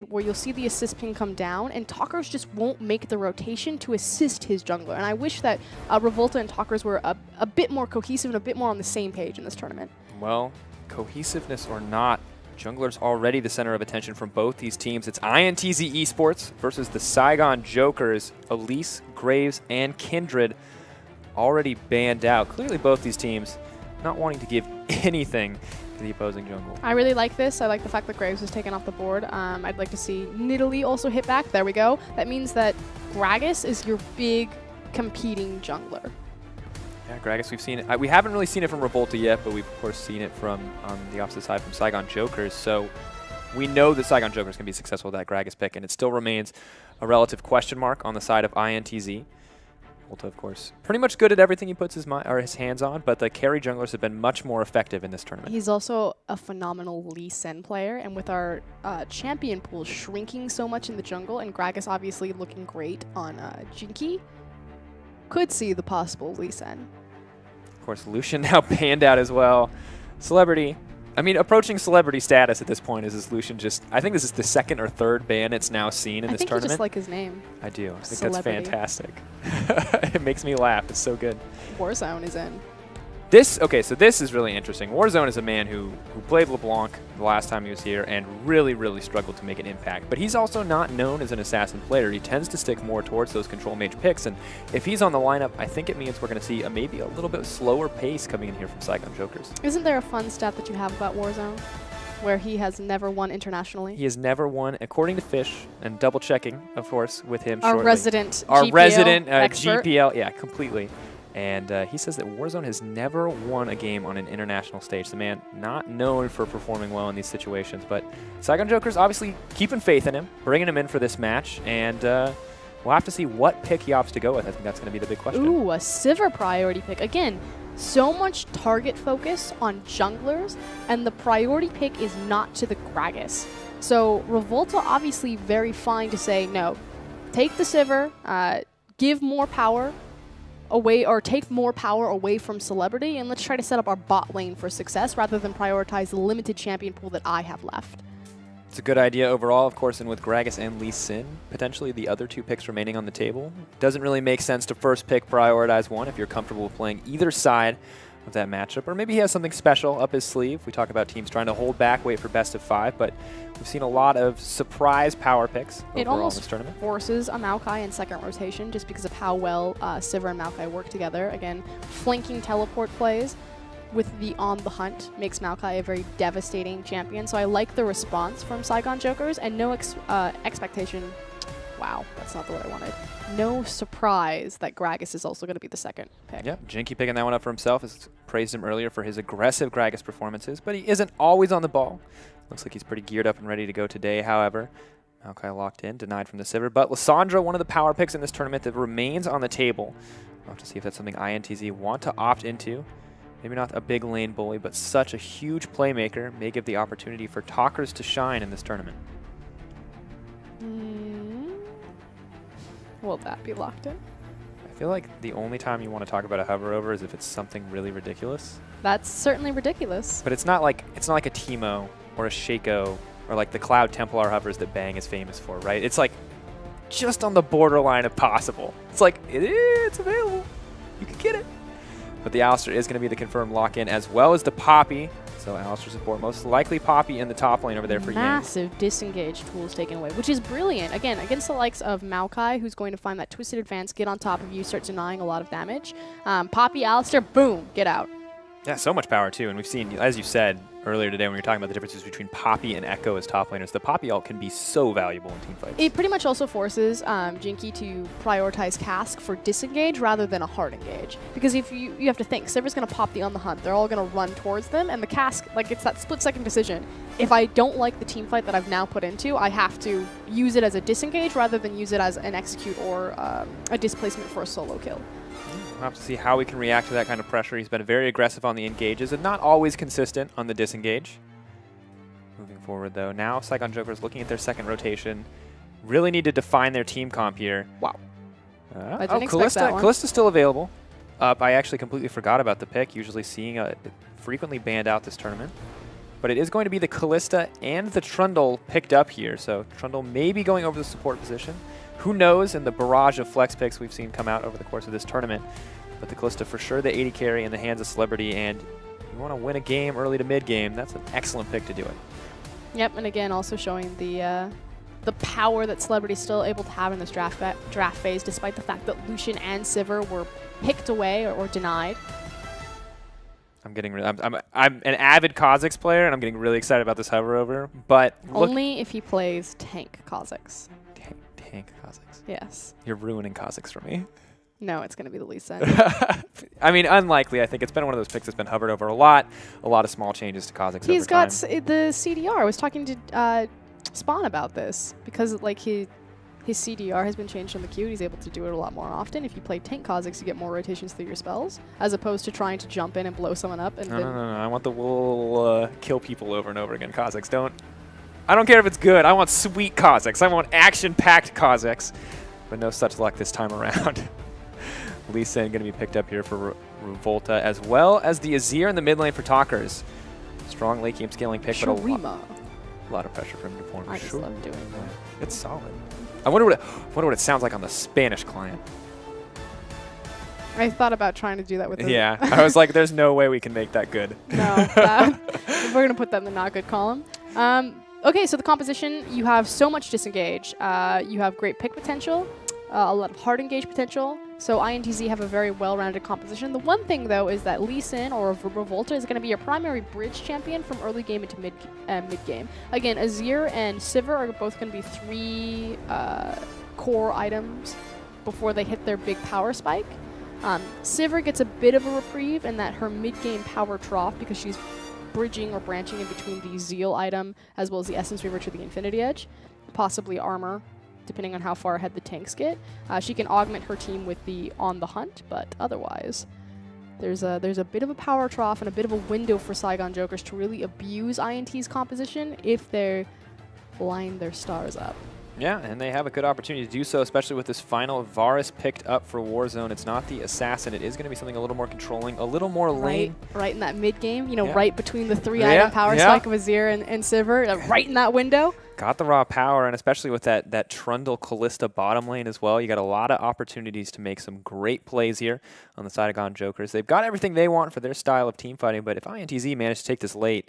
where you'll see the assist ping come down, and Talkers just won't make the rotation to assist his jungler. And I wish that Revolta and Talkers were a bit more cohesive and a bit more on the same page in this tournament. Well, cohesiveness or not, jungler's already the center of attention from both these teams. It's INTZ Esports versus the Saigon Jokers. Elise, Graves, and Kindred already banned out. Clearly both these teams not wanting to give anything to the opposing jungle. I really like this. I like the fact that Graves was taken off the board. I'd like to see Nidalee also hit back. There we go. That means that Gragas is your big competing jungler. Yeah, Gragas, we've seen it. We haven't really seen it from Revolta yet, but we've, of course, seen it from on the opposite side from Saigon Jokers. So we know that Saigon Jokers can be successful with that Gragas pick, and it still remains a relative question mark on the side of INTZ. Revolta, of course, pretty much good at everything he puts his hands on, but the carry junglers have been much more effective in this tournament. He's also a phenomenal Lee Sin player, and with our champion pool shrinking so much in the jungle, and Gragas obviously looking great on Jinky, could see the possible Lee Sin. Of course, Lucian now banned out as well. Celebrity. I mean, approaching celebrity status at this point is Lucian just... I think this is the second or third ban it's now seen in this tournament. I think you just like his name. I do. I think Celebrity. that's fantastic. It makes me laugh. It's so good. Warzone is in. Okay, so this is really interesting. Warzone is a man who played LeBlanc the last time he was here and really, really struggled to make an impact. But he's also not known as an assassin player. He tends to stick more towards those control mage picks. And if he's on the lineup, I think it means we're going to see maybe a little bit slower pace coming in here from Saigon Jokers. Isn't there a fun stat that you have about Warzone where he has never won internationally? He has never won, according to Fish, and double checking, of course, with him Our shortly. resident Our GPL resident expert. GPL, yeah, completely. And he says that Warzone has never won a game on an international stage. The man not known for performing well in these situations, but Saigon Jokers obviously keeping faith in him, bringing him in for this match, and we'll have to see what pick he opts to go with. I think that's going to be the big question. Ooh, a Sivir priority pick. Again, so much target focus on junglers, and the priority pick is not to the Gragas. So Revolta obviously very fine to say, no, take the Sivir, give more power away, or take more power away from Celebrity, and let's try to set up our bot lane for success rather than prioritize the limited champion pool that I have left. It's a good idea overall, of course, and with Gragas and Lee Sin, potentially the other two picks remaining on the table. Doesn't really make sense to first pick prioritize one if you're comfortable with playing either side of that matchup, or maybe he has something special up his sleeve. We talk about teams trying to hold back, wait for best of 5, but we've seen a lot of surprise power picks overall in this tournament. It almost forces a Maokai in second rotation just because of how well Sivir and Maokai work together. Again, flanking teleport plays with the On the Hunt makes Maokai a very devastating champion. So I like the response from Saigon Jokers, and no expectation. Wow, that's not the word I wanted. No surprise that Gragas is also going to be the second pick. Yep, Jinky picking that one up for himself. Has praised him earlier for his aggressive Gragas performances, but he isn't always on the ball. Looks like he's pretty geared up and ready to go today, however. Maokai locked in, denied from the Sivir. But Lissandra, one of the power picks in this tournament that remains on the table. We'll have to see if that's something INTZ want to opt into. Maybe not a big lane bully, but such a huge playmaker may give the opportunity for Talkers to shine in this tournament. Will that be locked in? I feel like the only time you want to talk about a hover over is if it's something really ridiculous. That's certainly ridiculous. But it's not like a Teemo or a Shaco or like the Cloud Templar hovers that Bang is famous for, right? It's like just on the borderline of possible. It's like it's available. You can get it. But the Alistar is going to be the confirmed lock-in, as well as the Poppy. So Alistar support, most likely Poppy in the top lane over there for Yang. Massive disengage tools taken away, which is brilliant. Again, against the likes of Maokai, who's going to find that twisted advance, get on top of you, start denying a lot of damage. Poppy, Alistar, boom, get out. Yeah, so much power too. And we've seen, as you said earlier today when we were talking about the differences between Poppy and Echo as top laners, the Poppy ult can be so valuable in team fights. It pretty much also forces Jinky to prioritize Cask for disengage rather than a hard engage. Because if you have to think, Sivir's going to pop the On the Hunt, they're all going to run towards them, and the Cask, like, it's that split-second decision. If I don't like the team fight that I've now put into, I have to use it as a disengage rather than use it as an execute or a displacement for a solo kill. We'll have to see how we can react to that kind of pressure. He's been very aggressive on the engages and not always consistent on the disengage. Moving forward, though, now Saigon Jokers looking at their second rotation. Really need to define their team comp here. Wow. I didn't expect that one. Callista's still available. I actually completely forgot about the pick, usually seeing frequently banned out this tournament. but it is going to be the Callista and the Trundle picked up here. So Trundle may be going over the support position. Who knows in the barrage of flex picks we've seen come out over the course of this tournament. But the Callista for sure the 80 carry in the hands of Celebrity, and you want to win a game early to mid game, that's an excellent pick to do it. Yep, and again also showing the power that Celebrity's still able to have in this draft phase, despite the fact that Lucian and Sivir were picked away or denied. I'm an avid Kha'Zix player, and I'm getting really excited about this hover over. But only if he plays tank Kha'Zix. Tank Kha'Zix. Yes. You're ruining Kha'Zix for me. No, it's going to be the Lee Sin. I mean, unlikely. I think it's been one of those picks that's been hovered over a lot of small changes to Kha'Zix. He's got the CDR. I was talking to Spawn about this because like his CDR has been changed on the queue. He's able to do it a lot more often. If you play tank Kha'Zix, you get more rotations through your spells, as opposed to trying to jump in and blow someone up. And no. I want the will kill people over and over again. Kha'Zix, I don't care if it's good. I want sweet Kha'Zix. I want action-packed Kha'Zix. But no such luck this time around. Lee Sin going to be picked up here for Revolta, as well as the Azir in the mid lane for Talkers. Strong late game scaling pick, but a lot of pressure for him to perform. I just love doing that. It's solid. I wonder what it sounds like on the Spanish client. I thought about trying to do that with the Yeah, I was like, there's no way we can make that good. No, we're going to put that in the not good column. Okay, so the composition, you have so much disengage. You have great pick potential, a lot of hard engage potential. So INTZ have a very well-rounded composition. The one thing, though, is that Lee Sin or Revolta is going to be your primary bridge champion from early game into mid game. Again, Azir and Sivir are both going to be 3 core items before they hit their big power spike. Sivir gets a bit of a reprieve in that her mid-game power trough, because she's bridging or branching in between the Zeal item as well as the Essence Reaver to the Infinity Edge, possibly armor, depending on how far ahead the tanks get. She can augment her team with the On the Hunt, but otherwise, there's a bit of a power trough and a bit of a window for Saigon Jokers to really abuse INT's composition if they line their stars up. Yeah, and they have a good opportunity to do so, especially with this final Varus picked up for Warzone. It's not the Assassin. It is going to be something a little more controlling, a little more lane. Right in that mid-game, right between the 3-item power spike of Azir and Sivir, right in that window. Got the raw power, and especially with that Trundle Callista bottom lane as well, you got a lot of opportunities to make some great plays here on the Saigon Jokers. They've got everything they want for their style of team fighting, but if INTZ managed to take this late,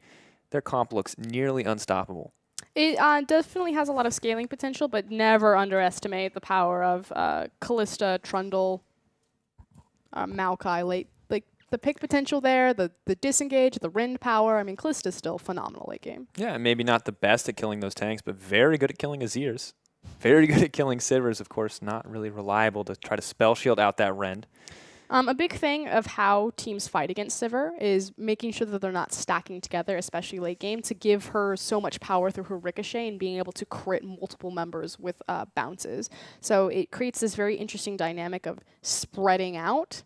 their comp looks nearly unstoppable. It definitely has a lot of scaling potential, but never underestimate the power of Callista, Trundle, Maokai late. Like the pick potential there, the disengage, the rend power. I mean, Callista's still phenomenal late game. Yeah, maybe not the best at killing those tanks, but very good at killing Azirs. Very good at killing Sivers, of course, not really reliable to try to spell shield out that rend. A big thing of how teams fight against Sivir is making sure that they're not stacking together, especially late game, to give her so much power through her ricochet and being able to crit multiple members with bounces. So it creates this very interesting dynamic of spreading out,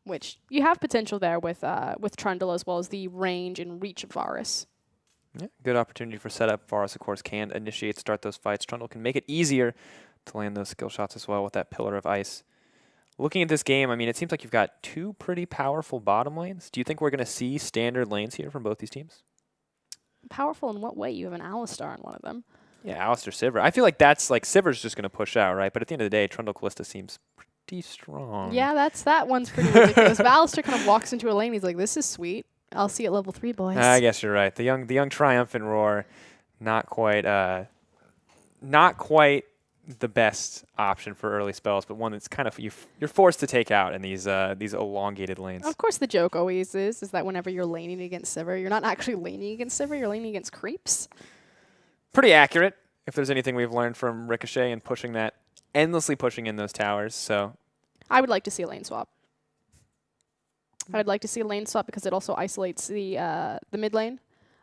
which you have potential there with Trundle, as well as the range and reach of Varus. Yeah, good opportunity for setup. Varus, of course, can initiate, start those fights. Trundle can make it easier to land those skill shots as well with that Pillar of Ice. Looking at this game, I mean, it seems like you've got 2 pretty powerful bottom lanes. Do you think we're going to see standard lanes here from both these teams? Powerful in what way? You have an Alistar in one of them. Yeah, Alistar, Sivir. I feel like that's like Sivir's just going to push out, right? But at the end of the day, Trundle Callista seems pretty strong. Yeah, that one's pretty ridiculous. But Alistar kind of walks into a lane. He's like, "This is sweet. I'll see you at level 3, boys." I guess you're right. The young triumphant roar, not quite the best option for early spells, but one that's kind of you're forced to take out in these elongated lanes. Of course, the joke always is that whenever you're laning against Sivir, you're not actually laning against Sivir, you're laning against creeps. Pretty accurate, if there's anything we've learned from Ricochet and endlessly pushing in those towers. So I would like to see a lane swap. I'd like to see a lane swap because it also isolates the mid lane.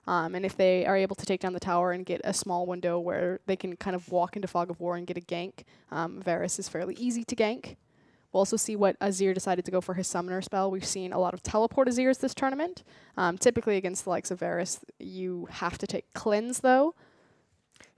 And if they are able to take down the tower and get a small window where they can kind of walk into Fog of War and get a gank, Varus is fairly easy to gank. We'll also see what Azir decided to go for his Summoner spell. We've seen a lot of teleport Azirs this tournament. Typically against the likes of Varus, you have to take Cleanse, though.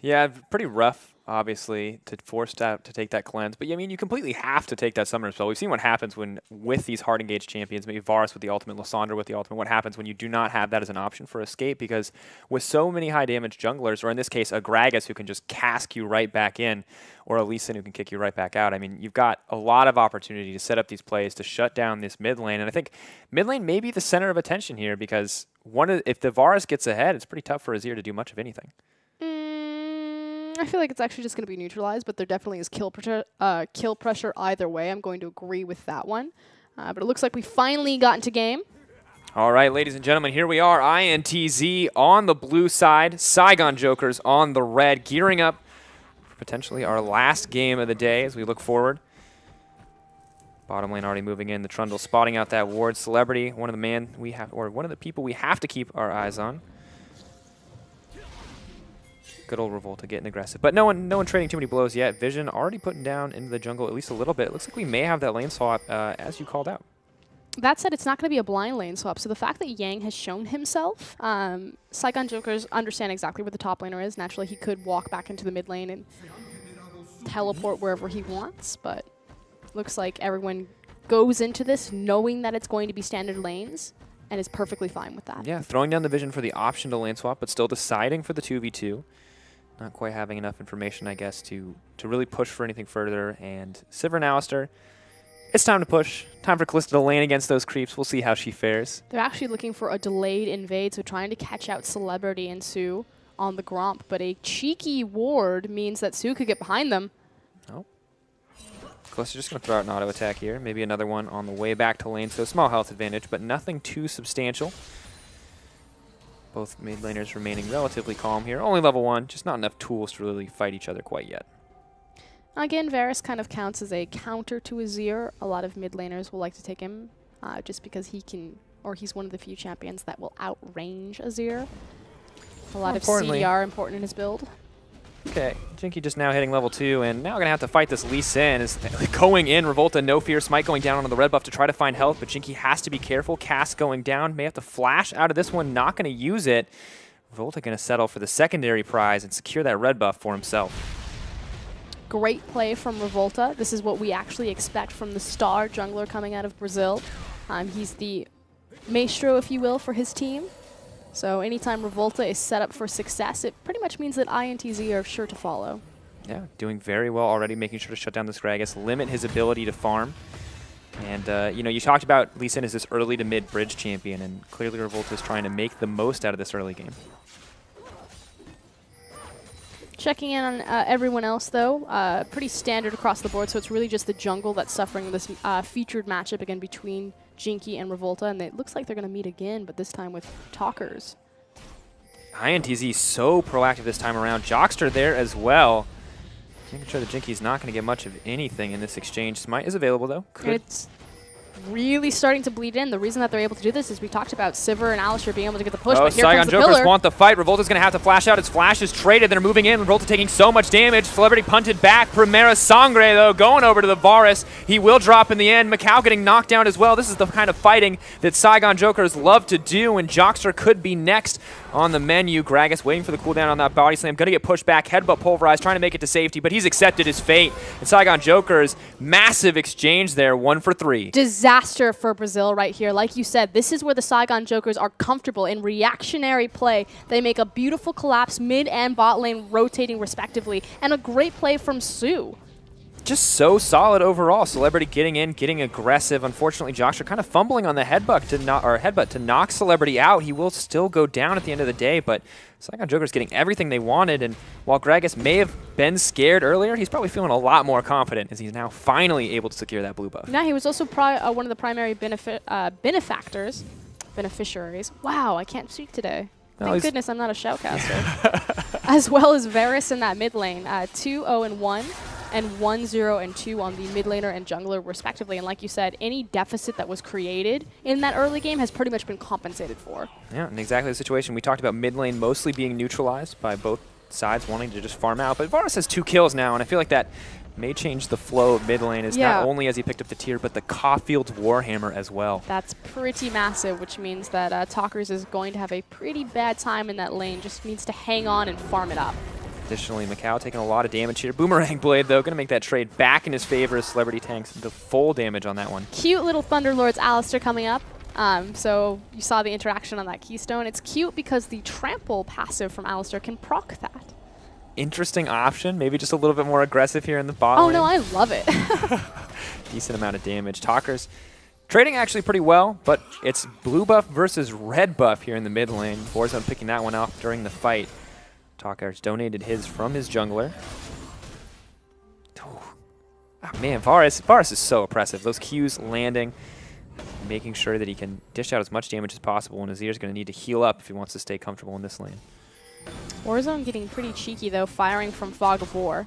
Yeah, pretty rough obviously, to force out to take that cleanse. But, yeah, I mean, you completely have to take that summoner spell. We've seen what happens when, with these hard engaged champions, maybe Varus with the ultimate, Lysandra with the ultimate, what happens when you do not have that as an option for escape, because with so many high damage junglers, or in this case, a Gragas who can just cask you right back in, or a Lee Sin who can kick you right back out, I mean, you've got a lot of opportunity to set up these plays to shut down this mid lane. And I think mid lane may be the center of attention here, because if the Varus gets ahead, it's pretty tough for Azir to do much of anything. I feel like it's actually just going to be neutralized, but there definitely is kill pressure either way. I'm going to agree with that one. But it looks like we finally got into game. All right, ladies and gentlemen, here we are. INTZ on the blue side, Saigon Jokers on the red, gearing up for potentially our last game of the day as we look forward. Bottom lane already moving in. The Trundle spotting out that ward. Celebrity, one of the people we have to keep our eyes on. Good old Revolta getting aggressive. But no one trading too many blows yet. Vision already putting down into the jungle at least a little bit. Looks like we may have that lane swap as you called out. That said, it's not going to be a blind lane swap. So the fact that Yang has shown himself, Saigon Jokers understand exactly where the top laner is. Naturally, he could walk back into the mid lane and teleport wherever he wants. But looks like everyone goes into this knowing that it's going to be standard lanes and is perfectly fine with that. Yeah, throwing down the Vision for the option to lane swap, but still deciding for the 2v2. Not quite having enough information, I guess, to really push for anything further. And Sivir and Alistar, it's time to push. Time for Kalista to lane against those creeps. We'll see how she fares. They're actually looking for a delayed invade, so trying to catch out Celebrity and Sue on the Gromp. But a cheeky ward means that Sue could get behind them. Oh. Kalista's just going to throw out an auto attack here. Maybe another one on the way back to lane. So small health advantage, but nothing too substantial. Both mid laners remaining relatively calm here. Only level 1, just not enough tools to really fight each other quite yet. Again, Varus kind of counts as a counter to Azir. A lot of mid laners will like to take him just because he's one of the few champions that will outrange Azir. A lot of CDR important in his build. Okay, Jinky just now hitting level 2, and now going to have to fight this Lee Sin. Is going in, Revolta, no fear, Smite going down on the red buff to try to find health, but Jinky has to be careful. Cast going down, may have to flash out of this one, not going to use it. Revolta going to settle for the secondary prize and secure that red buff for himself. Great play from Revolta. This is what we actually expect from the star jungler coming out of Brazil. He's the maestro, if you will, for his team. So anytime Revolta is set up for success, it pretty much means that INTZ are sure to follow. Yeah, doing very well already, making sure to shut down this Gragas, limit his ability to farm. And, you talked about Lee Sin as this early to mid bridge champion, and clearly Revolta is trying to make the most out of this early game. Checking in on everyone else, though, pretty standard across the board, so it's really just the jungle that's suffering this featured matchup again between Jinky and Revolta, and it looks like they're going to meet again, but this time with Talkers. INTZ so proactive this time around. Jockster there as well. Making sure that Jinky's not going to get much of anything in this exchange. Smite is available, though. It's really starting to bleed in. The reason that they're able to do this is we talked about Sivir and Alistar being able to get the push, but here Saigon comes the Jokers pillar. want the fight. Revolta's going to have to flash out. His flash is traded. They're moving in. Revolta taking so much damage. Celebrity punted back. Primera Sangre, though, going over to the Varus. He will drop in the end. Macau getting knocked down as well. This is the kind of fighting that Saigon Jokers love to do, and Jockster could be next on the menu. Gragas waiting for the cooldown on that body slam. Going to get pushed back. Headbutt pulverized, trying to make it to safety, but he's accepted his fate. And Saigon Jokers, massive exchange there, 1 for 3. Disaster for Brazil right here. Like you said, this is where the Saigon Jokers are comfortable in reactionary play. They make a beautiful collapse mid and bot lane rotating respectively, and a great play from Sue. Just so solid overall. Celebrity getting in, getting aggressive. Unfortunately, Joshua kind of fumbling on the headbutt to knock Celebrity out. He will still go down at the end of the day, but Saigon Joker's getting everything they wanted, and while Gragas may have been scared earlier, he's probably feeling a lot more confident as he's now finally able to secure that blue buff. Yeah, he was also one of the primary beneficiaries. Wow, I can't speak today. Thank goodness I'm not a shoutcaster. As well as Varus in that mid lane, 2-0-1. And 1-0-2 on the mid laner and jungler respectively. And like you said, any deficit that was created in that early game has pretty much been compensated for. Yeah, and exactly the situation. We talked about mid lane mostly being neutralized by both sides wanting to just farm out. But Varus has 2 kills now, and I feel like that may change the flow of mid lane, is not only has he picked up the tier, but the Caulfield's Warhammer as well. That's pretty massive, which means that Talkers is going to have a pretty bad time in that lane. Just needs to hang on and farm it up. Additionally, Macau taking a lot of damage here. Boomerang Blade, though, going to make that trade back in his favor as Celebrity tanks the full damage on that one. Cute little Thunderlord's Alistair coming up. So you saw the interaction on that Keystone. It's cute because the Trample passive from Alistair can proc that. Interesting option. Maybe just a little bit more aggressive here in the bot lane. No, I love it. Decent amount of damage. Talker's trading actually pretty well, but it's blue buff versus red buff here in the mid lane. Warzone picking that one up during the fight. Talker's donated his from his jungler. Oh, man, Varus is so oppressive. Those Qs landing, making sure that he can dish out as much damage as possible, and Azir's going to need to heal up if he wants to stay comfortable in this lane. Warzone getting pretty cheeky, though, firing from Fog of War.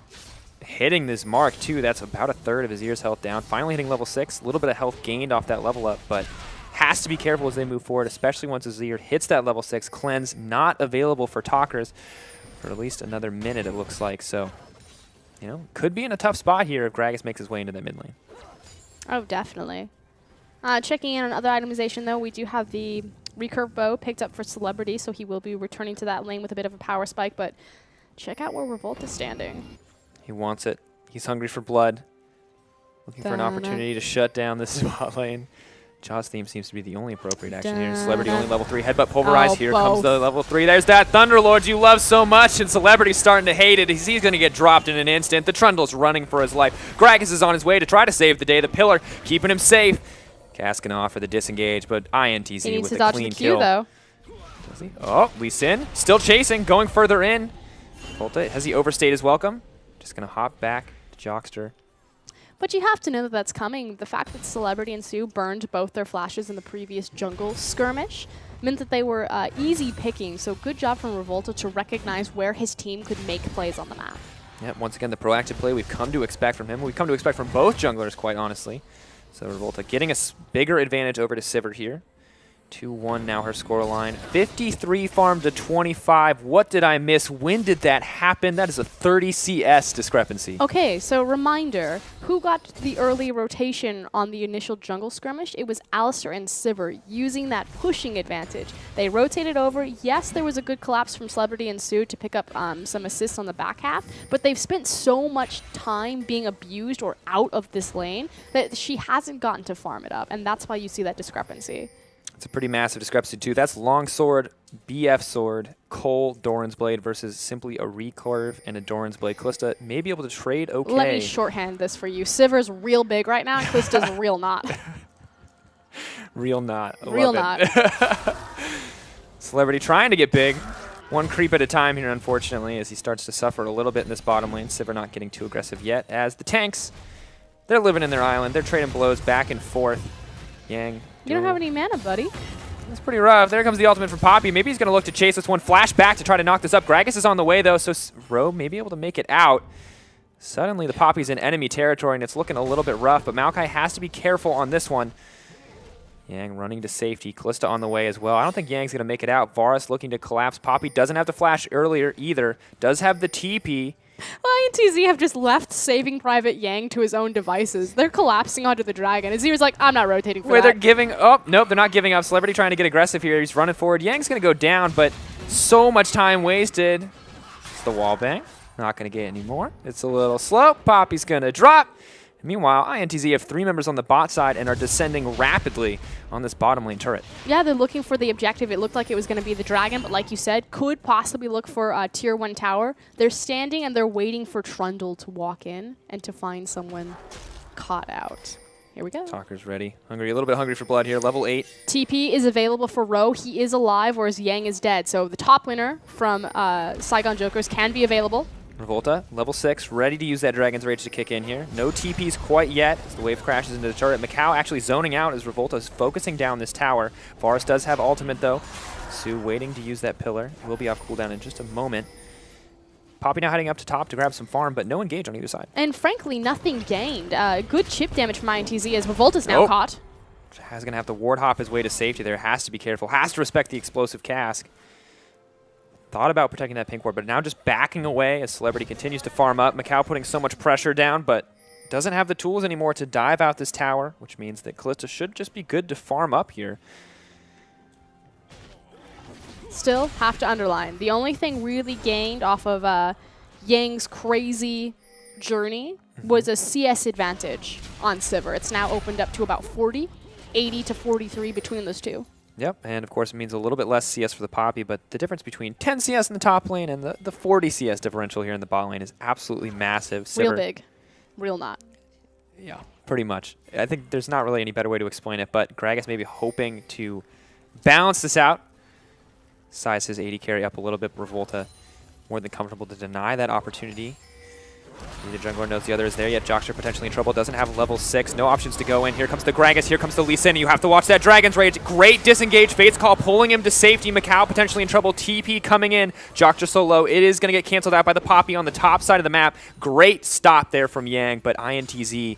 Hitting this mark, too. That's about a third of Azir's health down. Finally hitting level 6. A little bit of health gained off that level up, but has to be careful as they move forward, especially once Azir hits that level 6. Cleanse not available for Talkers for at least another minute, it looks like. So, you know, could be in a tough spot here if Gragas makes his way into that mid lane. Oh, definitely. Checking in on other itemization, though, we do have the Recurve Bow picked up for Celebrity, so he will be returning to that lane with a bit of a power spike, but check out where Revolt is standing. He wants it. He's hungry for blood. Looking for an opportunity to shut down this spot lane. Jaw's theme seems to be the only appropriate action here. Celebrity only level 3. Headbutt Pulverize. Here comes the level 3. There's that Thunderlord you love so much, and Celebrity's starting to hate it. He's going to get dropped in an instant. The Trundle's running for his life. Gragas is on his way to try to save the day. The Pillar keeping him safe. Cass can offer the disengage, but INTZ with the clean kill. Though. Does he? Oh, Lee Sin still chasing, going further in. Volta, has he overstayed his welcome? Just going to hop back to Jockster. But you have to know that that's coming. The fact that Celebrity and Sue burned both their flashes in the previous jungle skirmish meant that they were easy picking, so good job from Revolta to recognize where his team could make plays on the map. Yep, once again, the proactive play we've come to expect from him. We've come to expect from both junglers, quite honestly. So Revolta getting a bigger advantage over to Sivert here. 2-1 now her scoreline. 53 farm to 25. What did I miss? When did that happen? That is a 30 CS discrepancy. Okay, so reminder, who got the early rotation on the initial jungle skirmish? It was Alistair and Sivert using that pushing advantage. They rotated over. Yes, there was a good collapse from Celebrity and Sue to pick up some assists on the back half, but they've spent so much time being abused or out of this lane that she hasn't gotten to farm it up, and that's why you see that discrepancy. It's a pretty massive discrepancy, too. That's Longsword, BF Sword, Cole, Doran's Blade versus simply a Recurve and a Doran's Blade. Calista may be able to trade okay. Let me shorthand this for you. Siver's real big right now, and Calista's real not. Real not. Real not. Celebrity trying to get big. One creep at a time here, unfortunately, as he starts to suffer a little bit in this bottom lane. Sivert not getting too aggressive yet, as the tanks, they're living in their island. They're trading blows back and forth. Yang. You don't have any mana, buddy. That's pretty rough. There comes the ultimate from Poppy. Maybe he's going to look to chase this one. Flash back to try to knock this up. Gragas is on the way, though, so Ro may be able to make it out. Suddenly, the Poppy's in enemy territory, and it's looking a little bit rough, but Maokai has to be careful on this one. Yang running to safety. Calista on the way as well. I don't think Yang's going to make it out. Varus looking to collapse. Poppy doesn't have the flash earlier either. Does have the TP. INTZ have just left Saving Private Yang to his own devices. They're collapsing onto the dragon. Azir's like, I'm not rotating for that. They're giving up. Nope, they're not giving up. Celebrity trying to get aggressive here. He's running forward. Yang's going to go down, but so much time wasted. It's the wall bang. Not going to get any more. It's a little slow. Poppy's going to drop. Meanwhile, INTZ have 3 members on the bot side and are descending rapidly on this bottom lane turret. Yeah, they're looking for the objective. It looked like it was going to be the dragon, but like you said, could possibly look for a tier 1 tower. They're standing and they're waiting for Trundle to walk in and to find someone caught out. Here we go. Talker's ready. Hungry, a little bit hungry for blood here. Level 8. TP is available for Ro. He is alive, whereas Yang is dead. So the top winner from Saigon Jokers can be available. Revolta, level 6, ready to use that Dragon's Rage to kick in here. No TPs quite yet as the wave crashes into the turret. Macau actually zoning out as Revolta is focusing down this tower. Varus does have ultimate though. Sue waiting to use that pillar. Will be off cooldown in just a moment. Poppy now heading up to top to grab some farm, but no engage on either side. And frankly, nothing gained. Good chip damage from INTZ as Revolta's now caught. Has going to have to ward hop his way to safety there. Has to be careful. Has to respect the explosive cask. Thought about protecting that pink ward, but now just backing away as Celebrity continues to farm up. Macau putting so much pressure down, but doesn't have the tools anymore to dive out this tower, which means that Calista should just be good to farm up here. Still have to underline. The only thing really gained off of Yang's crazy journey was a CS advantage on Sivir. It's now opened up to about 40, 80 to 43 between those two. Yep, and of course it means a little bit less CS for the Poppy, but the difference between 10 CS in the top lane and the 40 CS differential here in the bot lane is absolutely massive. Real big. Real not. Yeah, pretty much. I think there's not really any better way to explain it, but Gragas may be hoping to balance this out. Size his 80 carry up a little bit. Revolta more than comfortable to deny that opportunity. Neither jungler knows the other is there yet. Joxer potentially in trouble. Doesn't have level 6. No options to go in. Here comes the Gragas. Here comes the Lee Sin. You have to watch that Dragon's Rage. Great disengage. Fate's Call pulling him to safety. Macau potentially in trouble. TP coming in. Joxer so low. It is going to get canceled out by the Poppy on the top side of the map. Great stop there from Yang, but INTZ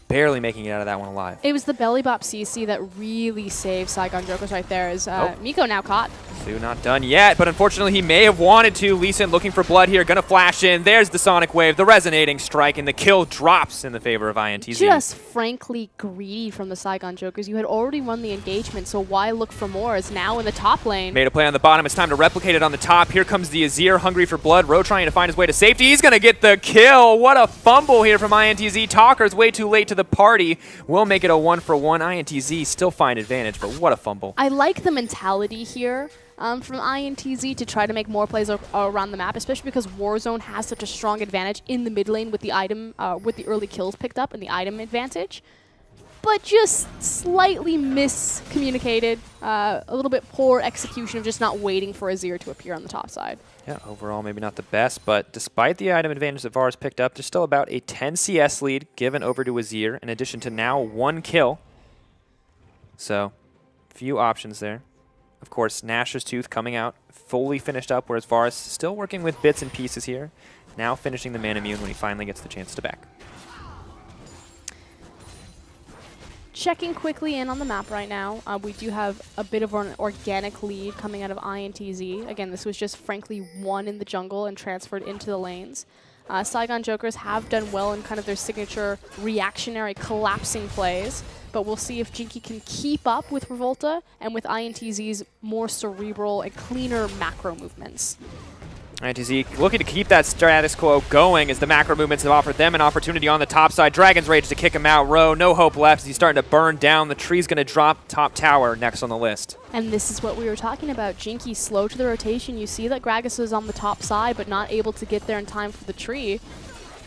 barely making it out of that one alive. It was the belly bop CC that really saved Saigon Jokers right there. As Miko now caught. Su not done yet, but unfortunately he may have wanted to. Lee Sin looking for blood here. Gonna flash in. There's the Sonic Wave, the resonating strike, and the kill drops in the favor of INTZ. Just frankly greedy from the Saigon Jokers. You had already won the engagement, so why look for more? As now in the top lane. Made a play on the bottom. It's time to replicate it on the top. Here comes the Azir, hungry for blood. Ro trying to find his way to safety. He's gonna get the kill. What a fumble here from INTZ. Talker's way too late to the party. We'll make it a 1-for-1. INTZ still find advantage, but what a fumble. I like the mentality here from INTZ to try to make more plays around the map, especially because Warzone has such a strong advantage in the mid lane with the item, with the early kills picked up and the item advantage. But just slightly miscommunicated, a little bit poor execution of just not waiting for Azir to appear on the top side. Yeah, overall maybe not the best, but despite the item advantage that Varus picked up, there's still about a 10 CS lead given over to Azir, in addition to now 1 kill. So, few options there. Of course, Nashor's Tooth coming out, fully finished up, whereas Varus still working with bits and pieces here. Now finishing the Man Immune when he finally gets the chance to back. Checking quickly in on the map right now, we do have a bit of an organic lead coming out of INTZ. Again, this was just frankly won in the jungle and transferred into the lanes. Saigon Jokers have done well in kind of their signature reactionary collapsing plays, but we'll see if Jinky can keep up with Revolta and with INTZ's more cerebral and cleaner macro movements. INTZ looking to keep that status quo going as the macro movements have offered them an opportunity on the top side. Dragon's Rage to kick him out. Ro, no hope left as he's starting to burn down. The tree's going to drop top tower next on the list. And this is what we were talking about. Jinky slow to the rotation. You see that Gragas is on the top side but not able to get there in time for the tree.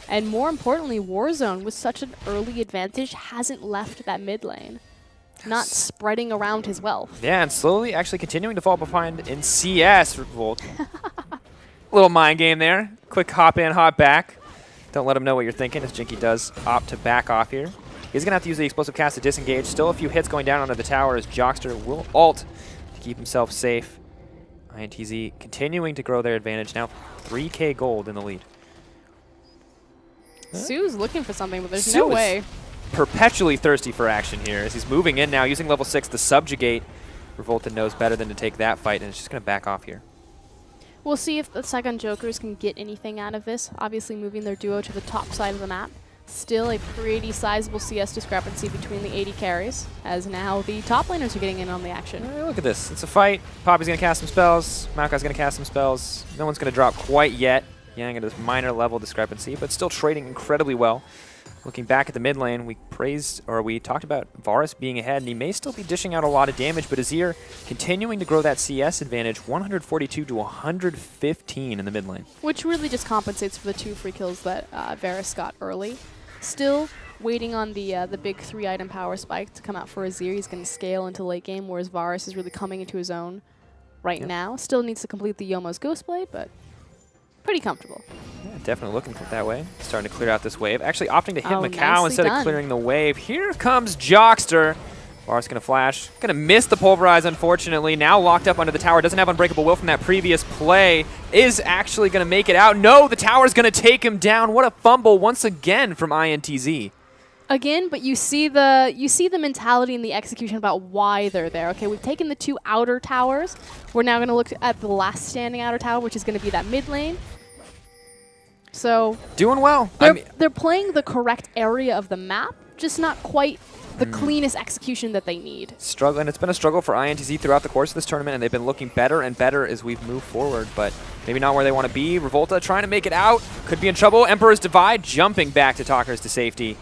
And more importantly, Warzone with such an early advantage hasn't left that mid lane. Not spreading around his wealth. Yeah, and slowly actually continuing to fall behind in CS. Revolt. Little mind game there. Quick hop in, hop back. Don't let him know what you're thinking as Jinky does opt to back off here. He's going to have to use the explosive cast to disengage. Still a few hits going down onto the tower as Joxter will ult to keep himself safe. INTZ continuing to grow their advantage. Now 3K gold in the lead. Su's looking for something, but there's no way. Perpetually thirsty for action here as he's moving in now using level 6 to subjugate. Revolta knows better than to take that fight and is just going to back off here. We'll see if the Saigon Jokers can get anything out of this. Obviously moving their duo to the top side of the map. Still a pretty sizable CS discrepancy between the 80 carries, as now the top laners are getting in on the action. Hey, look at this. It's a fight. Poppy's going to cast some spells. Maokai's going to cast some spells. No one's going to drop quite yet. Yang at a minor level discrepancy, but still trading incredibly well. Looking back at the mid lane, we talked about Varus being ahead, and he may still be dishing out a lot of damage, but Azir continuing to grow that CS advantage, 142 to 115 in the mid lane. Which really just compensates for the 2 free kills that Varus got early. Still waiting on the big 3-item power spike to come out for Azir. He's going to scale into late game, whereas Varus is really coming into his own right now. Still needs to complete the Yomo's Ghostblade, but pretty comfortable. Yeah, definitely looking for it that way. Starting to clear out this wave. Actually opting to hit Macau instead of clearing the wave. Here comes Joxter. Varus going to flash. Going to miss the Pulverize, unfortunately. Now locked up under the tower. Doesn't have Unbreakable Will from that previous play. Is actually going to make it out. No, the tower's going to take him down. What a fumble once again from INTZ. Again, but you see the mentality and the execution about why they're there. Okay, we've taken the 2 outer towers. We're now going to look at the last standing outer tower, which is going to be that mid lane. So doing well. They're playing the correct area of the map, just not quite the cleanest execution that they need. Struggle, and it's been a struggle for INTZ throughout the course of this tournament, and they've been looking better and better as we've moved forward, but maybe not where they want to be. Revolta trying to make it out. Could be in trouble. Emperor's Divide jumping back to Talkers to safety.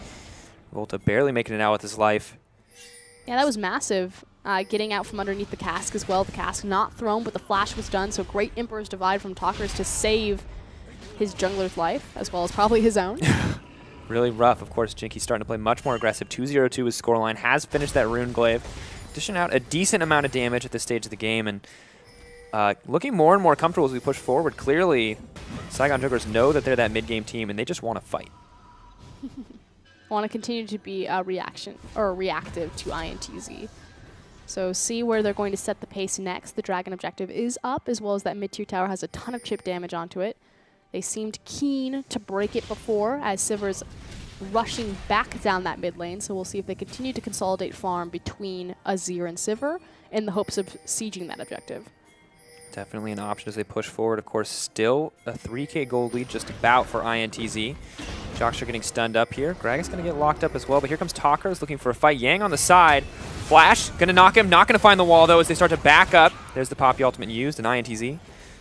Revolta barely making it out with his life. Yeah, that was massive. Getting out from underneath the cask as well. The cask not thrown, but the flash was done. So great Emperor's Divide from Talkers to save his jungler's life, as well as probably his own. Really rough. Of course, Jinky's starting to play much more aggressive. 2-0-2 his scoreline. Has finished that Rune Glaive. Dishing out a decent amount of damage at this stage of the game. And looking more and more comfortable as we push forward. Clearly, Saigon Jokers know that they're that mid-game team, and they just want to fight. Want to continue to be reactive to INTZ. So see where they're going to set the pace next. The Dragon objective is up, as well as that mid-tier tower has a ton of chip damage onto it. They seemed keen to break it before, as Sivir's rushing back down that mid lane. So we'll see if they continue to consolidate farm between Azir and Sivir in the hopes of sieging that objective. Definitely an option as they push forward. Of course, still a 3K gold lead just about for INTZ. Jockster getting stunned up here. Gragas going to get locked up as well, but here comes Talkers looking for a fight. Yang on the side. Flash going to knock him. Not going to find the wall, though, as they start to back up. There's the Poppy ultimate used, and INTZ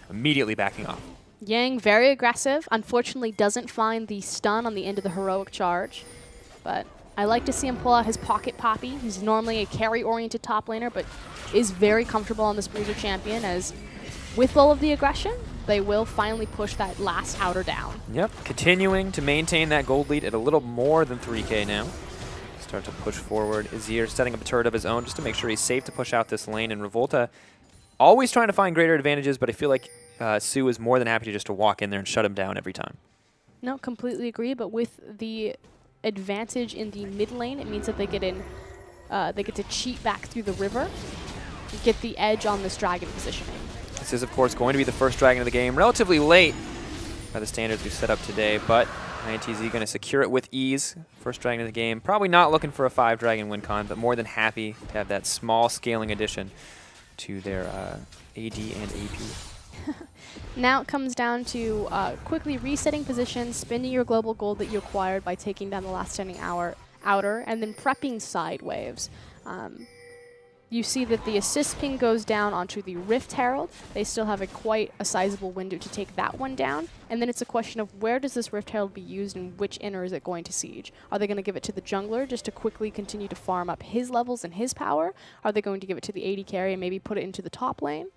immediately backing off. Yang, very aggressive. Unfortunately, doesn't find the stun on the end of the heroic charge. But I like to see him pull out his pocket Poppy. He's normally a carry-oriented top laner, but is very comfortable on this Bruiser champion, as with all of the aggression, they will finally push that last outer down. Yep, continuing to maintain that gold lead at a little more than 3K now. Start to push forward. Azir setting up a turret of his own just to make sure he's safe to push out this lane. And Revolta always trying to find greater advantages, but I feel like Sue is more than happy to just walk in there and shut him down every time. No, completely agree, but with the advantage in the mid lane, it means that they get in, they get to cheat back through the river, get the edge on this dragon positioning. This is, of course, going to be the first dragon of the game. Relatively late by the standards we've set up today, but INTZ going to secure it with ease. First dragon of the game. Probably not looking for a 5-dragon win con, but more than happy to have that small scaling addition to their AD and AP. Now it comes down to quickly resetting positions, spending your global gold that you acquired by taking down the last standing outer, and then prepping side waves. You see that the assist ping goes down onto the Rift Herald. They still have quite a sizable window to take that one down. And then it's a question of where does this Rift Herald be used and which inner is it going to siege? Are they going to give it to the jungler just to quickly continue to farm up his levels and his power? Are they going to give it to the AD carry and maybe put it into the top lane?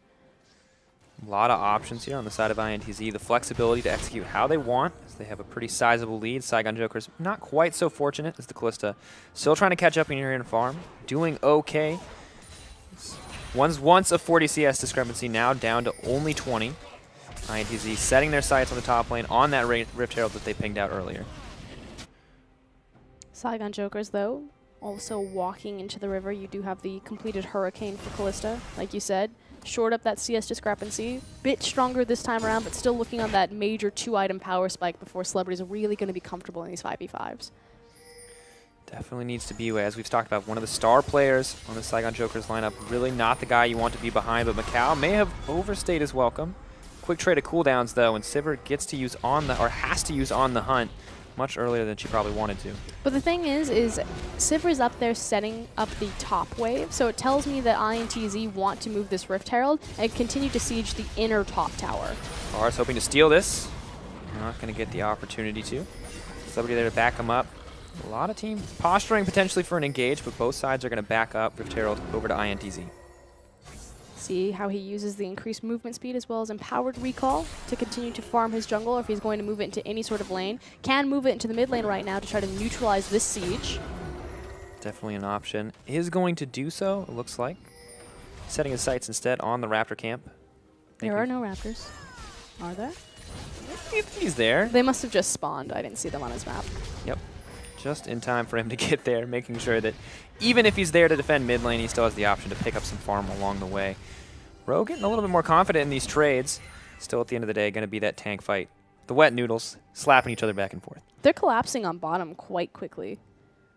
A lot of options here on the side of INTZ. The flexibility to execute how they want, as they have a pretty sizable lead. Saigon Jokers not quite so fortunate as the Kalista. Still trying to catch up in here and farm. Doing okay. Once a 40 CS discrepancy, now down to only 20. INTZ setting their sights on the top lane on that Rift Herald that they pinged out earlier. Saigon Jokers, though, also walking into the river. You do have the completed Hurricane for Kalista, like you said. Short up that CS discrepancy. Bit stronger this time around, but still looking on that major 2-item power spike before Celebrity's really going to be comfortable in these 5v5s. Definitely needs to be, as we've talked about, one of the star players on the Saigon Jokers lineup. Really not the guy you want to be behind, but Macau may have overstayed his welcome. Quick trade of cooldowns, though, and Sivir gets to use on the, or has to use on the hunt much earlier than she probably wanted to. But the thing is Sivir's up there setting up the top wave, so it tells me that INTZ want to move this Rift Herald and continue to siege the inner top tower. Lars hoping to steal this. Not going to get the opportunity to. Somebody there to back him up. A lot of teams posturing potentially for an engage, but both sides are going to back up Rift Herald over to INTZ. See how he uses the increased movement speed as well as empowered recall to continue to farm his jungle, or if he's going to move it into any sort of lane. Can move it into the mid lane right now to try to neutralize this siege. Definitely an option. Is going to do so, it looks like. Setting his sights instead on the Raptor camp. There are no Raptors. Are there? He's there. They must have just spawned. I didn't see them on his map. Yep. Just in time for him to get there, making sure that even if he's there to defend mid lane, he still has the option to pick up some farm along the way. Ro getting a little bit more confident in these trades. Still, at the end of the day, going to be that tank fight. The wet noodles slapping each other back and forth. They're collapsing on bottom quite quickly.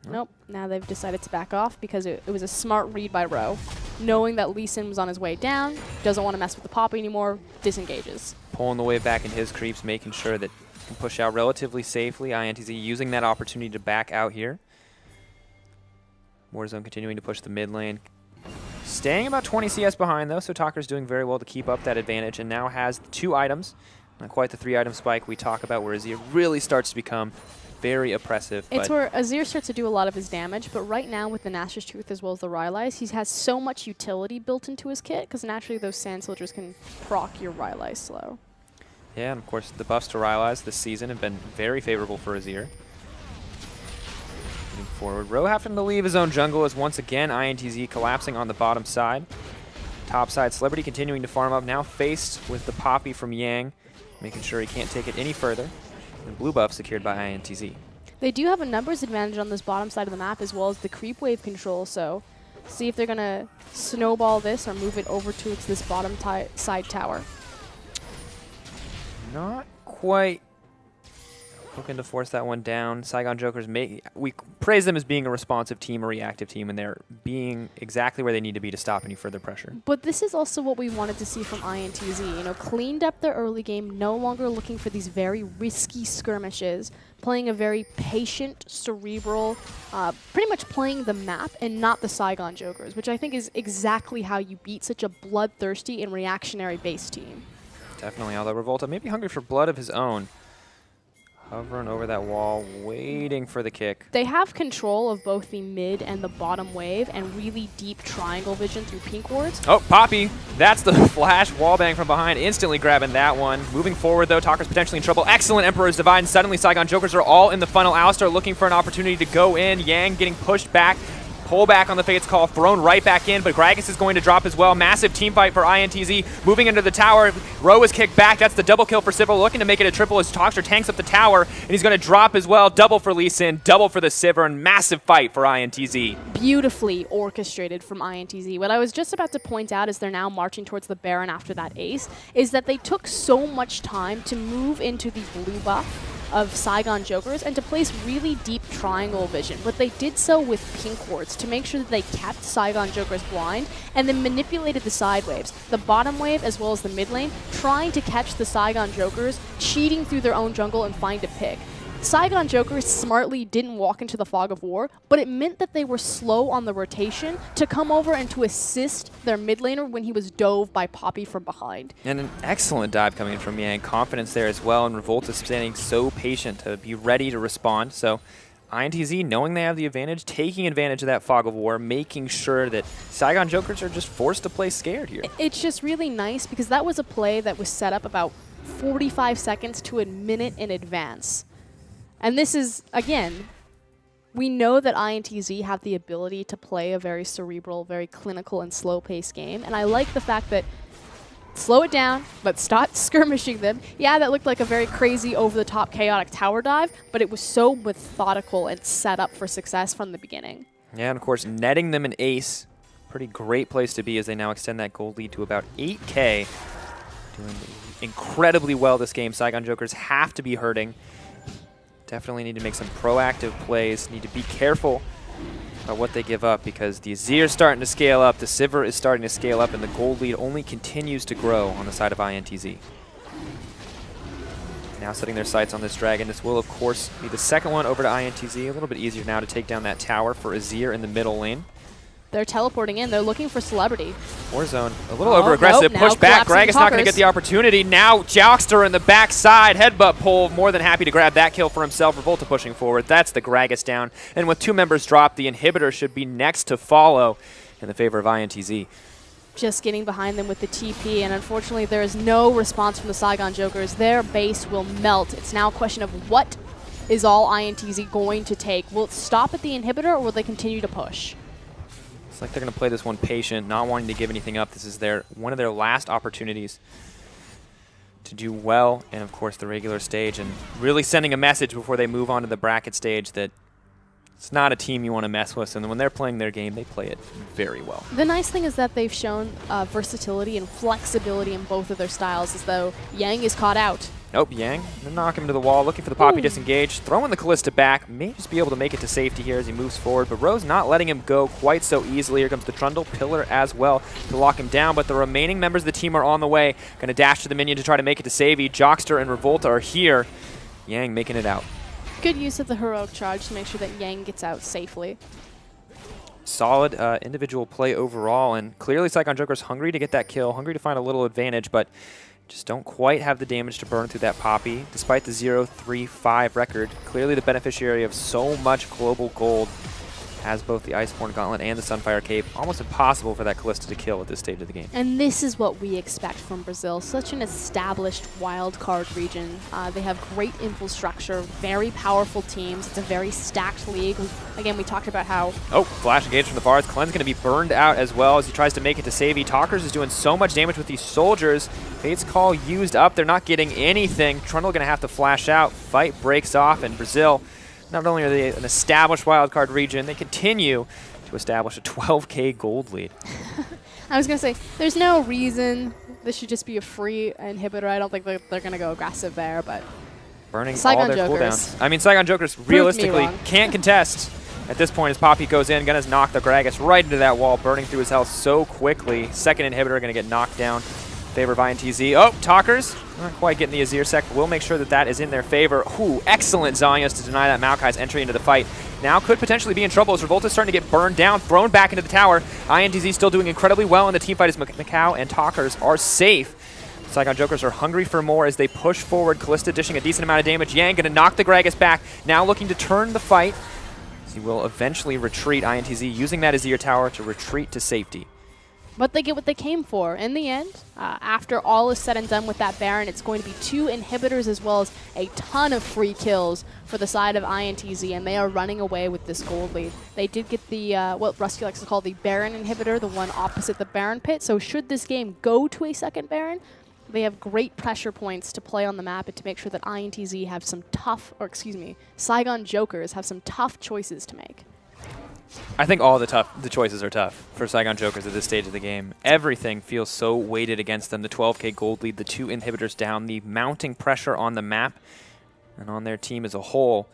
Nope. Now they've decided to back off because it was a smart read by Ro. Knowing that Lee Sin was on his way down, doesn't want to mess with the Poppy anymore, disengages. Pulling the wave back into his creeps, making sure that he can push out relatively safely. INTZ using that opportunity to back out here. Warzone continuing to push the mid lane. Staying about 20 CS behind, though, so Talker's doing very well to keep up that advantage and now has 2 items. Not quite the 3-item spike we talk about, where Azir really starts to become very oppressive. It's where Azir starts to do a lot of his damage, but right now with the Nashor's Tooth as well as the Rylai's, he has so much utility built into his kit, because naturally those Sand Soldiers can proc your Rylai slow. Yeah, and of course the buffs to Rylai's this season have been very favorable for Azir. Moving forward, Ro having to leave his own jungle as once again INTZ collapsing on the bottom side. Top side, Celebrity continuing to farm up, now faced with the Poppy from Yang, making sure he can't take it any further. And blue buff secured by INTZ. They do have a numbers advantage on this bottom side of the map as well as the creep wave control, so see if they're going to snowball this or move it over to this bottom side tower. Not quite looking to force that one down. Saigon Jokers, we praise them as being a responsive team, a reactive team, and they're being exactly where they need to be to stop any further pressure. But this is also what we wanted to see from INTZ. You know, cleaned up their early game, no longer looking for these very risky skirmishes, playing a very patient, cerebral, pretty much playing the map and not the Saigon Jokers, which I think is exactly how you beat such a bloodthirsty and reactionary base team. Definitely, although Revolta may be hungry for blood of his own. Hovering over that wall, waiting for the kick. They have control of both the mid and the bottom wave and really deep triangle vision through pink wards. Oh, Poppy. That's the flash wallbang from behind, instantly grabbing that one. Moving forward, though, Talker's potentially in trouble. Excellent Emperor's Divide, and suddenly Saigon Jokers are all in the funnel. Alistar looking for an opportunity to go in. Yang getting pushed back. Pull back on the Fate's Call, thrown right back in, but Gragas is going to drop as well. Massive team fight for INTZ, moving into the tower. Ro is kicked back. That's the double kill for Sivir, looking to make it a triple as Talkster tanks up the tower, and he's going to drop as well. Double for Lee Sin, double for the Sivir, and massive fight for INTZ. Beautifully orchestrated from INTZ. What I was just about to point out as they're now marching towards the Baron after that ace is that they took so much time to move into the blue buff of Saigon Jokers and to place really deep triangle vision, but they did so with pink wards to make sure that they kept Saigon Jokers blind and then manipulated the side waves, the bottom wave as well as the mid lane, trying to catch the Saigon Jokers cheating through their own jungle and find a pick. Saigon Jokers smartly didn't walk into the fog of war, but it meant that they were slow on the rotation to come over and to assist their mid laner when he was dove by Poppy from behind. And an excellent dive coming in from Yang. Confidence there as well, and Revolta standing so patient to be ready to respond. So INTZ, knowing they have the advantage, taking advantage of that fog of war, making sure that Saigon Jokers are just forced to play scared here. It's just really nice because that was a play that was set up about 45 seconds to a minute in advance. And this is, again, we know that INTZ have the ability to play a very cerebral, very clinical and slow-paced game. And I like the fact that slow it down, but stop skirmishing them. Yeah, that looked like a very crazy, over-the-top, chaotic tower dive, but it was so methodical and set up for success from the beginning. Yeah, and of course, netting them an ace. Pretty great place to be as they now extend that gold lead to about 8K. Doing incredibly well this game. Saigon Jokers have to be hurting. Definitely need to make some proactive plays. Need to be careful about what they give up because the Azir is starting to scale up, the Sivir is starting to scale up, and the gold lead only continues to grow on the side of INTZ. Now setting their sights on this dragon. This will, of course, be the second one over to INTZ. A little bit easier now to take down that tower for Azir in the middle lane. They're teleporting in. They're looking for Celebrity. Warzone, a little over-aggressive. Nope, Push back. Gragas not going to get the opportunity. Now Jockster in the backside. Headbutt pull. More than happy to grab that kill for himself. Revolta pushing forward. That's the Gragas down. And with 2 members dropped, the inhibitor should be next to follow in the favor of INTZ. Just getting behind them with the TP, and unfortunately there is no response from the Saigon Jokers. Their base will melt. It's now a question of what is all INTZ going to take. Will it stop at the inhibitor, or will they continue to push? It's like they're going to play this one patient, not wanting to give anything up. This is one of their last opportunities to do well, and of course the regular stage, and really sending a message before they move on to the bracket stage that it's not a team you want to mess with, and when they're playing their game, they play it very well. The nice thing is that they've shown versatility and flexibility in both of their styles, as though Yang is caught out. Nope, Yang, gonna knock him to the wall, looking for the Poppy disengage, throwing the Callista back, may just be able to make it to safety here as he moves forward, but Ro's not letting him go quite so easily. Here comes the Trundle Pillar as well to lock him down, but the remaining members of the team are on the way. Gonna dash to the minion to try to make it to Savvy. Jockster and Revolta are here. Yang making it out. Good use of the heroic charge to make sure that Yang gets out safely. solid individual play overall, and clearly Saigon Joker's hungry to get that kill, hungry to find a little advantage, but just don't quite have the damage to burn through that Poppy. Despite the 0-3-5 record, clearly the beneficiary of so much global gold has both the Iceborne Gauntlet and the Sunfire Cape. Almost impossible for that Callista to kill at this stage of the game. And this is what we expect from Brazil. Such an established wildcard region. They have great infrastructure, very powerful teams. It's a very stacked league. Again, we talked about how... Oh, flash engage from the Vards. Clen's going to be burned out as well as he tries to make it to Savvy. Talkers is doing so much damage with these soldiers. Fate's Call used up. They're not getting anything. Trundle going to have to flash out. Fight breaks off, and Brazil, not only are they an established wildcard region, they continue to establish a 12K gold lead. I was going to say, there's no reason this should just be a free inhibitor. I don't think they're going to go aggressive there, but... Burning Saigon all their Jokers. cooldowns. I mean, Saigon Jokers realistically can't contest. At this point, as Poppy goes in, going to knock the Gragas right into that wall, burning through his health so quickly. Second inhibitor going to get knocked down. Favor of INTZ. Oh, Talkers, not quite getting the Azir sec, but we'll make sure that that is in their favor. Ooh, excellent Zanyas to deny that Maokai's entry into the fight. Now could potentially be in trouble as Revolta's starting to get burned down, thrown back into the tower. INTZ still doing incredibly well in the team fight as Macau and Talkers are safe. Saigon Jokers are hungry for more as they push forward. Callista dishing a decent amount of damage. Yang going to knock the Gragas back, now looking to turn the fight. He will eventually retreat. INTZ using that Azir tower to retreat to safety. But they get what they came for. In the end, after all is said and done with that Baron, it's going to be 2 inhibitors as well as a ton of free kills for the side of INTZ, and they are running away with this gold lead. They did get the, what Rusty likes to call the Baron inhibitor, the one opposite the Baron pit, so should this game go to a second Baron, they have great pressure points to play on the map and to make sure that INTZ have some tough, or excuse me, Saigon Jokers have some tough choices to make. I think all the choices are tough for Saigon Jokers at this stage of the game. Everything feels so weighted against them. The 12K gold lead, the 2 inhibitors down, the mounting pressure on the map and on their team as a whole.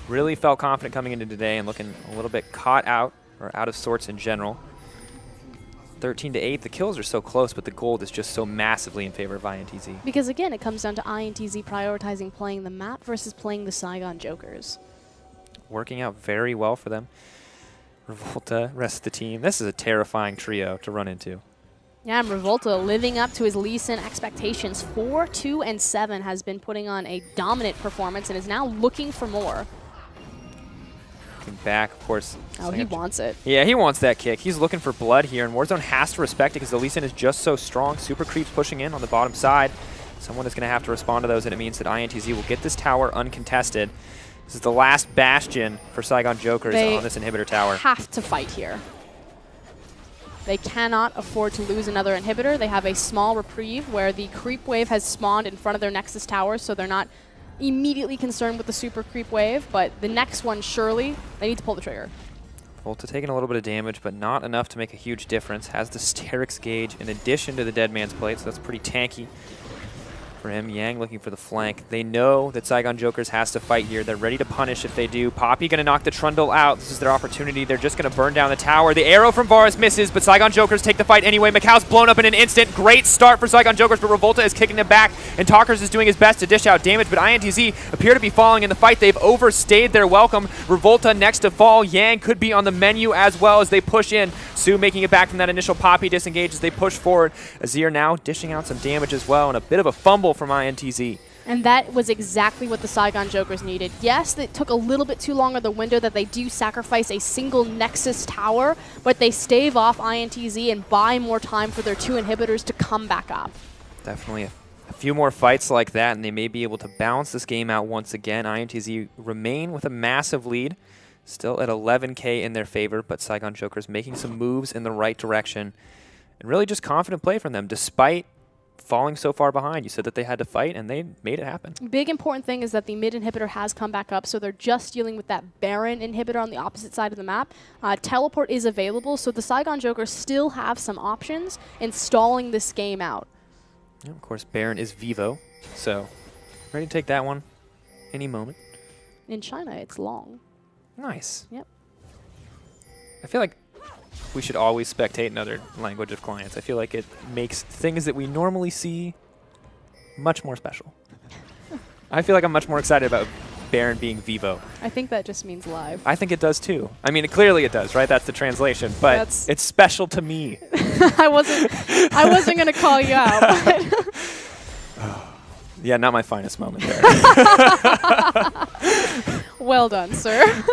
Really felt confident coming into today and looking a little bit caught out, or out of sorts in general. 13-8, the kills are so close, but the gold is just so massively in favor of INTZ. Because again, it comes down to INTZ prioritizing playing the map versus playing the Saigon Jokers. Working out very well for them. Revolta, rest of the team. This is a terrifying trio to run into. Yeah, and Revolta living up to his Lee Sin expectations. 4, 2, and 7 has been putting on a dominant performance and is now looking for more. Looking back, of course. Oh, he wants it. Yeah, he wants that kick. He's looking for blood here, and Warzone has to respect it because the Lee Sin is just so strong. Super creeps pushing in on the bottom side. Someone is going to have to respond to those, and it means that INTZ will get this tower uncontested. This is the last bastion for Saigon Jokers on this inhibitor tower. They have to fight here. They cannot afford to lose another inhibitor. They have a small reprieve where the creep wave has spawned in front of their Nexus tower, so they're not immediately concerned with the super creep wave, but the next one, surely, they need to pull the trigger. Volta taking a little bit of damage, but not enough to make a huge difference. Has the Sterix gauge in addition to the Dead Man's Plate, so that's pretty tanky for him. Yang looking for the flank. They know that Saigon Jokers has to fight here. They're ready to punish if they do. Poppy going to knock the Trundle out. This is their opportunity. They're just going to burn down the tower. The arrow from Varus misses, but Saigon Jokers take the fight anyway. Macau's blown up in an instant. Great start for Saigon Jokers, but Revolta is kicking them back, and Talkers is doing his best to dish out damage, but INTZ appear to be falling in the fight. They've overstayed their welcome. Revolta next to fall. Yang could be on the menu as well as they push in. Su making it back from that initial Poppy disengage as they push forward. Azir now dishing out some damage as well, and a bit of a fumble from INTZ. And that was exactly what the Saigon Jokers needed. Yes, it took a little bit too long of the window that they do sacrifice a single Nexus tower, but they stave off INTZ and buy more time for their 2 inhibitors to come back up. Definitely a few more fights like that, and they may be able to balance this game out once again. INTZ remain with a massive lead, still at 11K in their favor, but Saigon Jokers making some moves in the right direction. And really just confident play from them, despite falling so far behind. You said that they had to fight, and they made it happen. Big important thing is that the mid inhibitor has come back up, so they're just dealing with that Baron inhibitor on the opposite side of the map. Teleport is available, so the Saigon Jokers still have some options in stalling this game out. Yeah, of course, Baron is Vivo, so ready to take that one any moment. In China, it's long. Nice. Yep. I feel like we should always spectate another language of clients. I feel like it makes things that we normally see much more special. I feel like I'm much more excited about Baron being Vivo. I think that just means live. I think it does too. I mean, clearly it does, right? That's the translation, but it's special to me. I wasn't gonna call you out. But yeah, not my finest moment there. Well done, sir.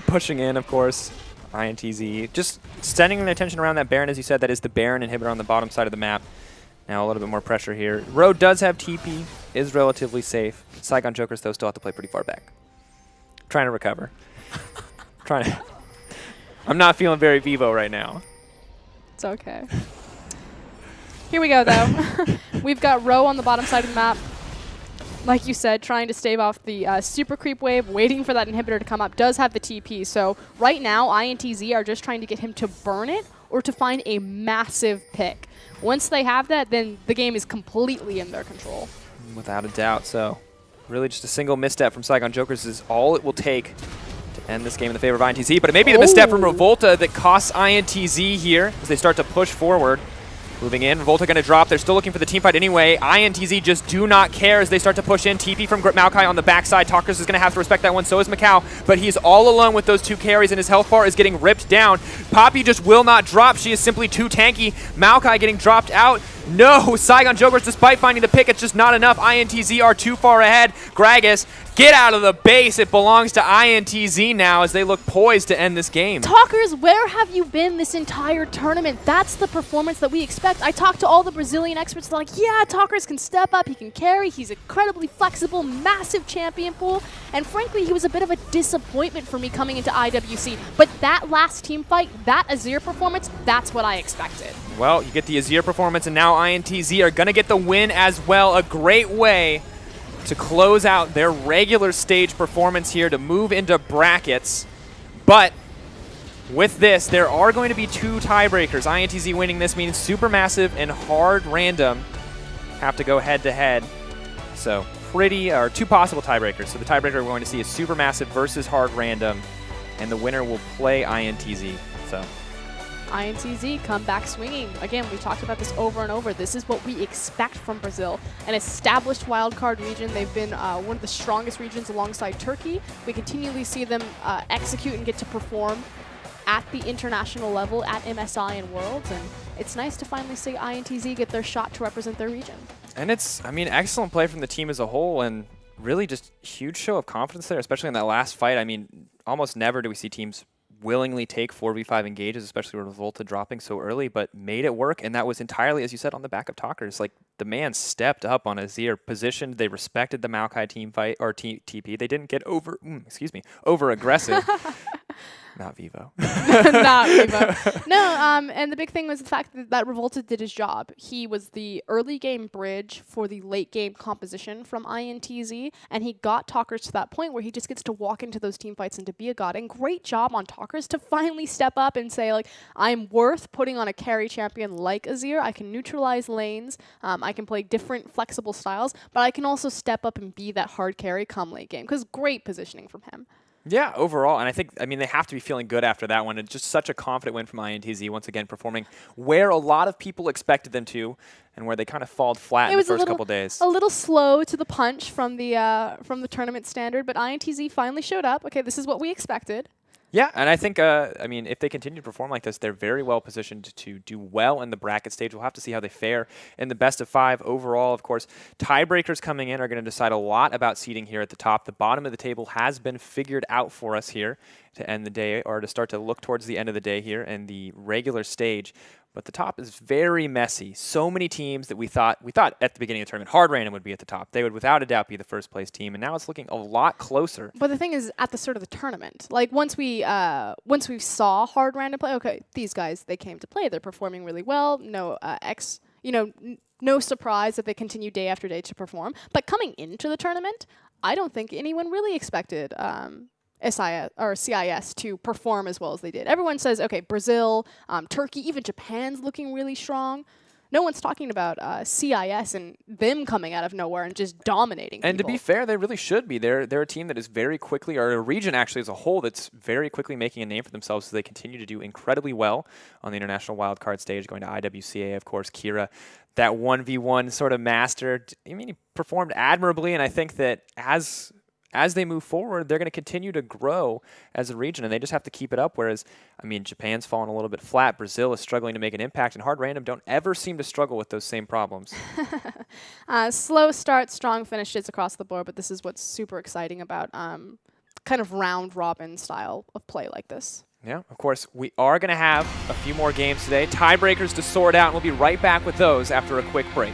Pushing in, of course. INTZ just centering the attention around that Baron, as you said. That is the Baron inhibitor on the bottom side of the map. Now a little bit more pressure here. Road does have TP, is relatively safe. Saigon Jokers, though, still have to play pretty far back. Trying to recover. I'm not feeling very Vivo right now. It's okay. Here we go, though. We've got Ro on the bottom side of the map. Like you said, trying to stave off the super creep wave, waiting for that inhibitor to come up, does have the TP. So right now, INTZ are just trying to get him to burn it or to find a massive pick. Once they have that, then the game is completely in their control. Without a doubt. So really just a single misstep from Saigon Jokers is all it will take to end this game in the favor of INTZ. But it may be the misstep from Revolta that costs INTZ here as they start to push forward. Moving in, Revolta going to drop. They're still looking for the team fight anyway. INTZ just do not care as they start to push in. TP from Maokai on the backside. Talkers is going to have to respect that one. So is Macau, but he's all alone with those two carries, and his health bar is getting ripped down. Poppy just will not drop. She is simply too tanky. Maokai getting dropped out. No, Saigon Jokers, despite finding the pick, it's just not enough. INTZ are too far ahead. Gragas, get out of the base. It belongs to INTZ now as they look poised to end this game. Talkers, where have you been this entire tournament? That's the performance that we expect. I talked to all the Brazilian experts. They're like, yeah, Talkers can step up. He can carry. He's incredibly flexible, massive champion pool. And frankly, he was a bit of a disappointment for me coming into IWC. But that last team fight, that Azir performance, that's what I expected. Well, you get the Azir performance, and now INTZ are going to get the win as well. A great way to close out their regular stage performance here to move into brackets. But with this, there are going to be two tiebreakers. INTZ winning this means Supermassive and Hard Random have to go head-to-head. So two possible tiebreakers. So the tiebreaker we're going to see is Supermassive versus Hard Random, and the winner will play INTZ. So INTZ come back swinging. Again, we talked about this over and over. This is what we expect from Brazil. An established wildcard region. They've been one of the strongest regions alongside Turkey. We continually see them execute and get to perform at the international level at MSI and Worlds. And it's nice to finally see INTZ get their shot to represent their region. And it's, I mean, excellent play from the team as a whole, and really just huge show of confidence there, especially in that last fight. I mean, almost never do we see teams willingly take 4v5 engages, especially with Revolta dropping so early, but made it work, and that was entirely, as you said, on the back of Talkers. Like, the man stepped up on Azir, positioned, they respected the Maokai team fight, or TP. They didn't get over aggressive. Not Vivo. Not Vivo. No, and the big thing was the fact that Revolta did his job. He was the early game bridge for the late game composition from INTZ, and he got Talkers to that point where he just gets to walk into those team fights and to be a god. And great job on Talkers to finally step up and say, like, I'm worth putting on a carry champion like Azir. I can neutralize lanes. I can play different flexible styles, but I can also step up and be that hard carry come late game, because great positioning from him. Yeah, overall, and I think, I mean, they have to be feeling good after that one. It's just such a confident win from INTZ, once again performing where a lot of people expected them to, and where they kind of falled flat in the first couple days. A little slow to the punch from the tournament standard, but INTZ finally showed up. Okay, this is what we expected. Yeah, and I think, I mean, if they continue to perform like this, they're very well positioned to do well in the bracket stage. We'll have to see how they fare in the best of 5 overall. Of course, tiebreakers coming in are going to decide a lot about seeding here at the top. The bottom of the table has been figured out for us here to end the day, or to start to look towards the end of the day here in the regular stage. But the top is very messy. So many teams that we thought at the beginning of the tournament, Hard Random would be at the top. They would without a doubt be the first place team, and now it's looking a lot closer. But the thing is, at the start of the tournament, like once we saw Hard Random play, okay, these guys, they came to play. They're performing really well. No no surprise that they continue day after day to perform. But coming into the tournament, I don't think anyone really expected SIS or CIS to perform as well as they did. Everyone says, okay, Brazil, Turkey, even Japan's looking really strong. No one's talking about CIS and them coming out of nowhere and just dominating And people. To be fair, they really should be. They're a team that is very quickly, or a region actually as a whole, that's very quickly making a name for themselves, so they continue to do incredibly well on the international wildcard stage, going to IWCA, of course. Kira, that 1v1 sort of master, I mean, he performed admirably, and I think that as as they move forward, they're going to continue to grow as a region, and they just have to keep it up. Whereas, I mean, Japan's fallen a little bit flat. Brazil is struggling to make an impact, and Hard Random don't ever seem to struggle with those same problems. Slow start, strong finishes across the board, but this is what's super exciting about kind of round-robin style of play like this. Yeah, of course, we are going to have a few more games today. Tiebreakers to sort out, and we'll be right back with those after a quick break.